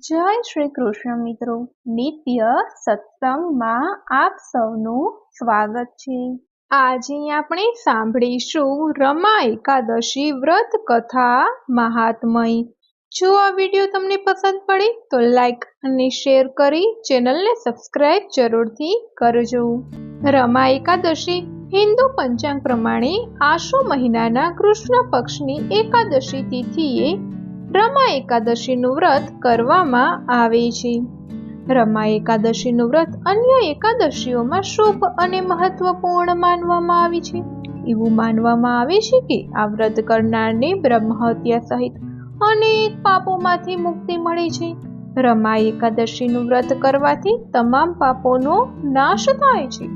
જય શ્રી કૃષ્ણ મિત્રો, નિત્ય સત્સંગમાં આપ સૌનું સ્વાગત છે। આજે આપણે સાંભળીશું રમા એકાદશી વ્રત કથા મહાત્મય। જો આ વિડીયો તમને પસંદ પડે તો લાઈક અને શેર કરી ચેનલને સબસ્ક્રાઇબ જરૂરથી કરજો। રમા એકાદશી હિન્દુ પંચાંગ પ્રમાણે આસો મહિનાના કૃષ્ણ પક્ષની એકાદશી તિથિએ રમા એકાદશીનું વ્રત કરવામાં આવે છે। રમા એકાદશીનું વ્રત અન્ય એકાદશીઓમાં શુભ અને મહત્વપૂર્ણ માનવામાં આવે છે। એવું માનવામાં આવે છે કે આ વ્રત કરનારને બ્રહ્મ હત્યા સહિત અનેક પાપોમાંથી મુક્તિ મળે છે। રમા એકાદશીનું વ્રત કરવાથી તમામ પાપોનો નાશ થાય છે।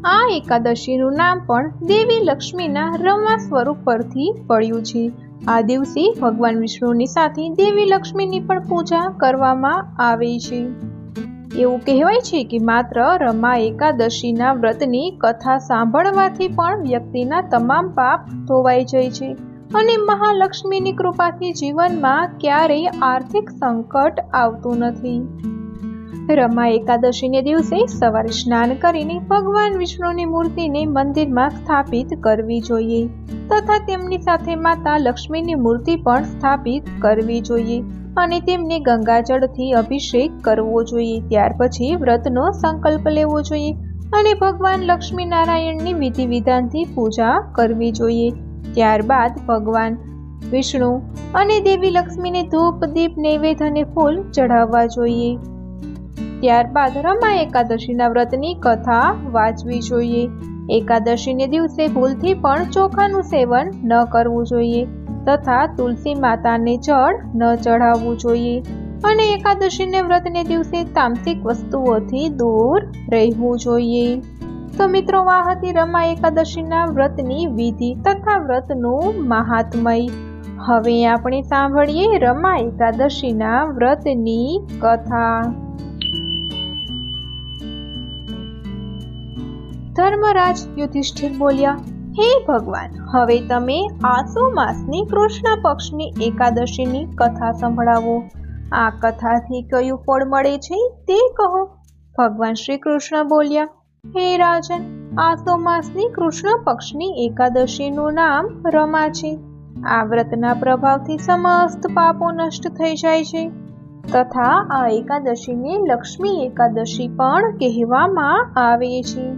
આ એકાદશીનું નામ પણ દેવી લક્ષ્મીના રમા સ્વરૂપ પરથી પડ્યું છે। આ દિવસે ભગવાન વિષ્ણુની સાથે દેવી લક્ષ્મીની પણ પૂજા કરવામાં આવે છે। એવું કહેવાય છે કે માત્ર રમા એકાદશીના વ્રતની કથા સાંભળવાથી પણ વ્યક્તિના તમામ પાપ ધોવાઈ જાય છે અને મહાલક્ષ્મીની કૃપાથી જીવનમાં ક્યારેય આર્થિક સંકટ આવતું નથી। રમા એકાદશીને દિવસે સવારે સ્નાન કરીને ભગવાન વિષ્ણુની મૂર્તિને મંદિરમાં સ્થાપિત કરવી જોઈએ તથા તેમની સાથે માતા લક્ષ્મીની મૂર્તિ પણ સ્થાપિત કરવી જોઈએ અને તેમને ગંગાજળથી અભિષેક કરવો જોઈએ। ત્યાર પછી વ્રતનો સંકલ્પ લેવો જોઈએ અને ભગવાન લક્ષ્મી નારાયણની વિધિ વિધાનથી પૂજા કરવી જોઈએ। ત્યારબાદ ભગવાન વિષ્ણુ અને દેવી લક્ષ્મીને ધૂપ દીપ નૈવેદ્ય અને ફૂલ ચઢાવવા જોઈએ। ત્યારબાદ રમા એકાદશીના વ્રતની કથા વાંચવી જોઈએ। એકાદશીને દિવસે ભૂલથી પણ ચોખાનું સેવન ન કરવું જોઈએ તથા તુલસી માતાને જળ ન ચઢાવવું જોઈએ અને એકાદશીને વ્રતને દિવસે તામસિક વસ્તુઓથી દૂર રહેવું જોઈએ। તો મિત્રો, આ હતી રમા એકાદશીના વ્રતની વિધિ તથા વ્રતનું મહાત્મય। હવે આપણે સાંભળીએ રમા એકાદશીના વ્રતની કથા। ધર્મરાજ યુધિષ્ઠિર બોલ્યા, હે ભગવાન, હવે તમે આસો માસની કૃષ્ણ પક્ષની એકાદશીની કથા સંભળાવો। આ કથાથી કયું ફળ મળે છે તે કહો। ભગવાન શ્રી કૃષ્ણ બોલ્યા, હે રાજન, આસો માસની કૃષ્ણ પક્ષની એકાદશીનું નામ રમા છે। આ વ્રતના પ્રભાવથી સમસ્ત પાપો નષ્ટ થઈ જાય છે તથા આ એકાદશીને લક્ષ્મી એકાદશી પણ કહેવામાં આવે છે।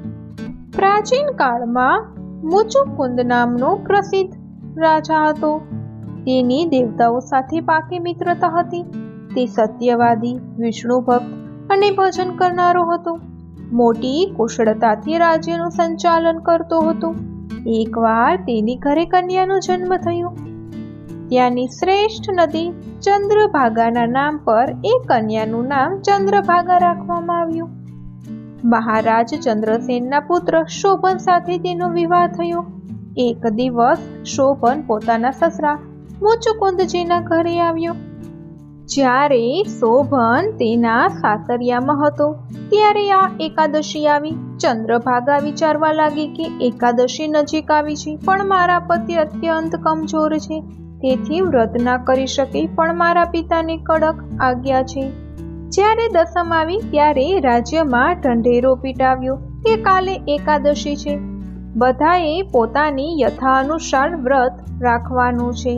પ્રાચીન કાળમાં મુચુકુંદ નામનો પ્રસિદ્ધ રાજા હતો। તેની દેવતાઓ સાથે પાકી મિત્રતા હતી। તે સત્યવાદી, વિષ્ણુ ભક્ત અને ભજન કરનારો હતો। મોટી કુશળતાથી રાજ્યનું સંચાલન કરતો હતો। એકવાર તેની ઘરે કન્યાનો જન્મ થયો। ત્યાંની શ્રેષ્ઠ નદી ચંદ્રભાગાના નામ પર એ કન્યાનું નામ ચંદ્રભાગા રાખવામાં આવ્યું। મહારાજ ચંદ્રસેનના પુત્ર શોભન સાથે તેનો વિવાહ થયો। એક દિવસ શોભન પોતાના સસરા મુચુકુંદજીના ઘરે આવ્યો। જ્યારે શોભન તેના સાસરિયામાં હતો ત્યારે આ એકાદશી આવી। ચંદ્રભાગા વિચારવા લાગી કે એકાદશી નજીક આવી છે, પણ મારા પતિ અત્યંત કમજોર છે, તેથી વ્રત ના કરી શકે, પણ મારા પિતાની કડક આજ્ઞા છે। જ્યારે દસમ આવી ત્યારે રાજ્યમાં ઢંઢેરો પીટાવ્યો કે કાલે એકાદશી છે, બધાએ પોતાની યથા અનુસાર વ્રત રાખવાનું છે।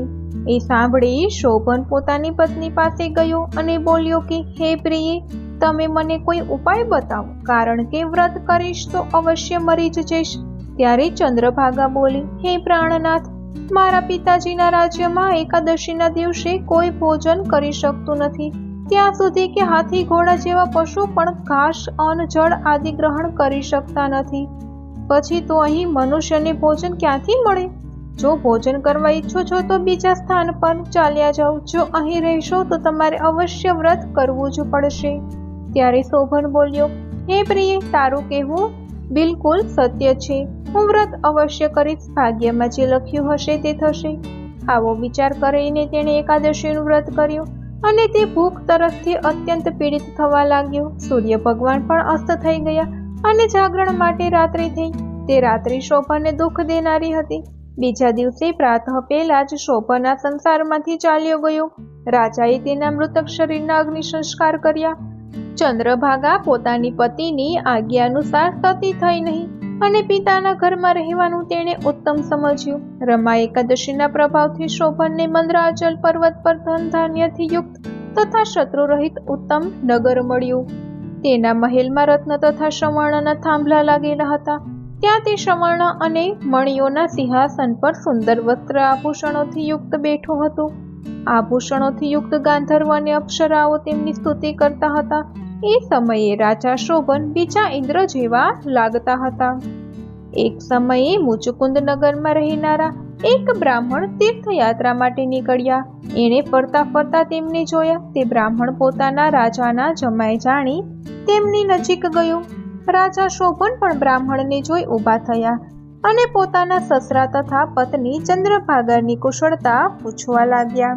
એ સાંભળી શોભન પોતાની પત્ની પાસે ગયો અને બોલ્યો કે હે પ્રિયે, તમે મને કોઈ ઉપાય બતાવો, કારણ કે વ્રત કરીશ તો અવશ્ય મરી જ જઈશ। ત્યારે ચંદ્રભાગા બોલી, હે પ્રાણનાથ, મારા પિતાજીના રાજ્યમાં એકાદશીના દિવસે કોઈ ભોજન કરી શકતું નથી, ત્યાં સુધી કે હાથી ઘોડા જેવા પશુ પણ ઘાસ, અન્ન, જળ આદિ ગ્રહણ કરી શકતા નથી। પછી તો અહીં મનુષ્યને ભોજન ક્યાંથી મળે? જો ભોજન કરવા ઈચ્છો છો તો બીજા સ્થાન પર ચાલ્યા જાઓ, જો અહીં રહેશો તો તમારે અવશ્ય વ્રત કરવું જ પડશે। ત્યારે શોભન બોલ્યો, હે પ્રિય, તારું કહેવું બિલકુલ સત્ય છે, હું વ્રત અવશ્ય કરીશ, ભાગ્યમાં જે લખ્યું હશે તે થશે। આવો વિચાર કરીને તેણે એકાદશીનું વ્રત કર્યું અને તે ભૂખ તરસથી અત્યંત પીડિત થવા લાગ્યો। સૂર્ય ભગવાન પણ અસ્ત થઈ ગયા અને જાગરણ માટે રાત્રિ થઈ। તે રાત્રિ શોભનને દુઃખ દેનારી હતી। બીજા દિવસે પ્રાતઃ પહેલા જ શોભન આ સંસારમાંથી ચાલ્યો ગયો રાજાએ તેના મૃતક શરીરના અગ્નિ સંસ્કાર કર્યા. ચંદ્રભાગા પોતાની પતિની આજ્ઞા અનુસાર સતી થઈ નહીં અને પિતાના ઘરમાં રહેવાનું તેણે ઉત્તમ સમજ્યું. રમા એકાદશીના પ્રભાવથી શોભનને મંદરાચલ પર્વત પર ધન ધાન્યથી યુક્ત તથા શત્રુ રહિત ઉત્તમ નગર મળ્યું. તેના મહેલમાં રત્ન તથા સવર્ણના થાંભલા લાગેલા હતા. ત્યાં તે સવર્ણ અને મણિયોના સિંહાસન પર સુંદર વસ્ત્ર આભૂષણોથી યુક્ત બેઠો હતો. આભૂષણોથી યુક્ત ગાંધર્વ અને અપ્સરાઓ તેમની સ્તુતિ કરતા હતા. એ સમયે રાજા શોભન બીજા ઇન્દ્ર જેવા લાગતા હતા. એક સમયે મુચુકુંદ નગરમાં રહેનારા એક બ્રાહ્મણ તીર્થયાત્રા માટે નીકળ્યા. એણે ફરતા ફરતા તેમને જોયા. તે બ્રાહ્મણ પોતાના રાજાના જમાઈ જાણી તેમની નજીક ગયો. રાજા શોભન પણ બ્રાહ્મણને જોઈ ઊભા થયા અને પોતાના સસરા તથા પત્ની ચંદ્રભાગાની કુશળતા પૂછવા લાગ્યા.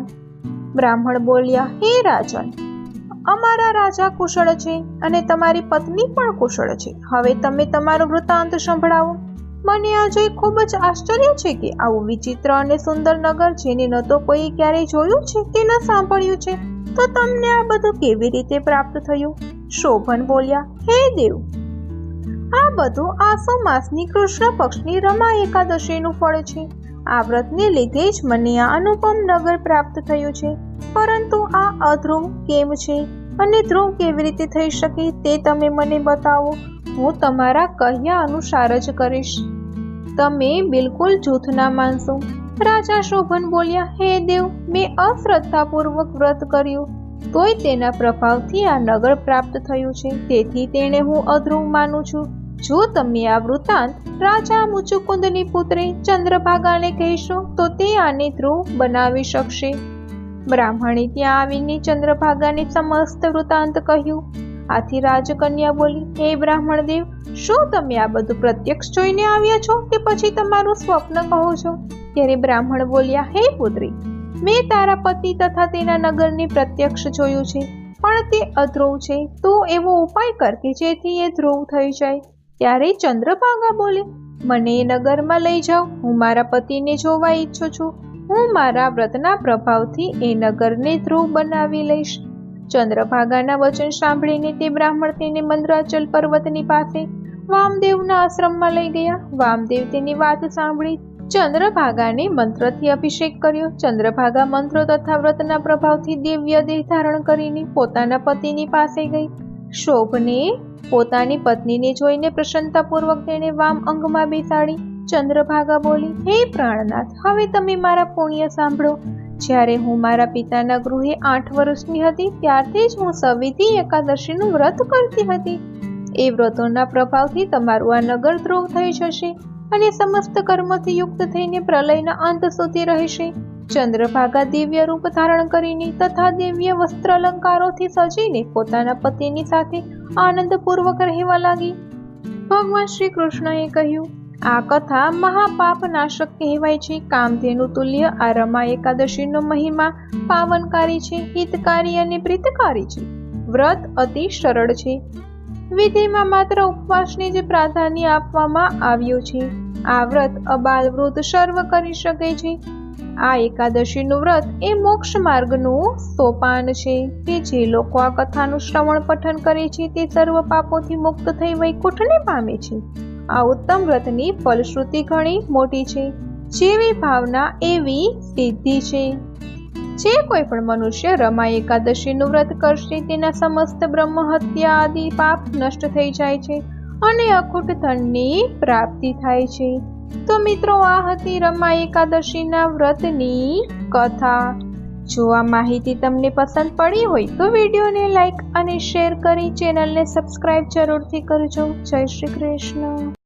બ્રાહ્મણ બોલ્યા, હે રાજન, અમારા રાજા કુશળ છે અને તમારી પત્ની પણ કુશળ છે. હવે તમે તમારો વૃત્તાંત સંભળાવો. મને આ જોઈ ખૂબ જ આશ્ચર્ય છે કે આવું વિચિત્ર અને સુંદર નગર જેને ન તો કોઈ ક્યારેય જોયું છે કે ન સાંભળ્યું છે, તો તમને આ બધું કેવી રીતે પ્રાપ્ત થયું? શોભન બોલ્યા, હે દેવ, આ બધું આસો માસની કૃષ્ણ પક્ષની રમા એકાદશીનું ફળ છે. આ વ્રતને લીધે જ મને આ અનુપમ નગર પ્રાપ્ત થયું છે. પરંતુ આ અધ્રુવ કેમ છે અને ધ્રુવ કેવી રીતે થઈ શકે તે તમે મને બતાવો. હું તમારા કહ્યા અનુસાર જ કરીશ. તમે બિલકુલ જૂઠ ના માનશો. રાજા શોભન બોલ્યા, હે દેવ, મેં અશ્રદ્ધાપૂર્વક વ્રત કર્યું તોય તેના પ્રભાવથી આ નગર પ્રાપ્ત થયું છે. તેથી તેને હું અધ્રુવ માનું છું. જો તમે આ વૃત્તાંત રાજા મુચુકુંદની પુત્રી ચંદ્રભાગાને કહેશો તો તે આને ધ્રુવ બનાવી શકશે. બ્રાહ્મણે ત્યાં આવીને ચંદ્રભાગાને સમસ્ત વૃત્તાંત કહ્યું. આથી રાજકન્યા બોલી, હે બ્રાહ્મણ દેવ, શું તમે આ બધું પ્રત્યક્ષ જોઈને આવ્યા છો કે પછી તમારું સ્વપ્ન કહો છો? ત્યારે બ્રાહ્મણ બોલ્યા, હે પુત્રી, મેં તારા પતિ તથા તેના નગરને પ્રત્યક્ષ જોયું છે, પણ તે અધ્રુવ છે. તું એવો ઉપાય કર કે જેથી એ ધ્રુવ થઈ જાય. ત્યારે ચંદ્રભાગા બોલે, મને એ નગરમાં લઈ જાઓ. હું મારા પતિને જોવા ઈચ્છું છું. હું મારા વ્રતના પ્રભાવથી એ નગરને ધ્રુવ બનાવી લઈશ. ચંદ્રભાગાના વચન સાંભળીને તે બ્રાહ્મણ તેને મંદરાચલ પર્વતની પાસે વામદેવના આશ્રમમાં લઈ ગયા. વામદેવ તેની વાત સાંભળી ચંદ્રભાગાને મંત્રથી અભિષેક કર્યો. ચંદ્રભાગા મંત્રો તથા વ્રતના પ્રભાવથી દિવ્ય દેહ ધારણ કરીને પોતાના પતિની પાસે ગઈ. શોભને પોતાની પત્નીને જોઈને પ્રસન્નતાપૂર્વક તેને વામ અંગમાં બેસાડી. ચંદ્રભાગા બોલી, હે પ્રાણનાથ, હવે તમે મારા પુણ્ય સાંભળો. જ્યારે હું મારા પિતાના ગૃહે 8 વર્ષની હતી ત્યારથી જ હું સવિધી એકાદશીનું વ્રત કરતી હતી. એ વ્રતોના પ્રભાવથી તમારું આ નગર ધ્રુવ થઈ જશે અને સમસ્ત કર્મથી યુક્ત થઈને પ્રલયના અંત સુધી રહેશે. ચંદ્રભાગા દિવ્ય રૂપ ધારણ કરીને તથા દિવ્ય વસ્ત્ર અલંકારોથી સજીને પોતાના પતિની સાથે આનંદપૂર્વક રહેવા લાગી. ભગવાન શ્રી કૃષ્ણએ કહ્યું, આ કથા મહાપાપ નાશક કહેવાય છે. કામધેનુ તુલ્ય આ રમા એકાદશીનો મહિમા પાવનકારી છે, હિતકારી અને પ્રીતકારી છે. વ્રત અતિ સરળ છે. વિધિમાં માત્ર ઉપવાસને જ પ્રાધાન્ય આપવામાં આવ્યું છે. આ વ્રત અબાલ વૃદ્ધ સર્વ કરી શકે છે. આ એકાદશીનું વ્રત એ મોક્ષ માર્ગનું સોપાન છે કે જે લોકો આ કથાનું શ્રવણ પઠન કરે છે તે સર્વ પાપોથી મુક્ત થઈ વૈકુંઠને પામે છે. આ ઉત્તમ વ્રતની ફલશ્રુતિ ઘણી મોટી છે. જેવી ભાવના એવી સિદ્ધિ છે. જે કોઈ પણ મનુષ્ય રમા એકાદશીનું વ્રત કરશે તેના સમસ્ત બ્રહ્મ હત્યા આદિ પાપ નષ્ટ થઈ જાય છે અને અખૂટ ધનની પ્રાપ્તિ થાય છે. તો મિત્રો, આ હતી રમા એકાદશીના વ્રતની કથા. જો આ માહિતી તમને પસંદ પડી હોય તો વિડીયોને લાઈક અને શેર કરી ચેનલને સબસ્ક્રાઇબ જરૂરથી કરજો. જય શ્રી કૃષ્ણ.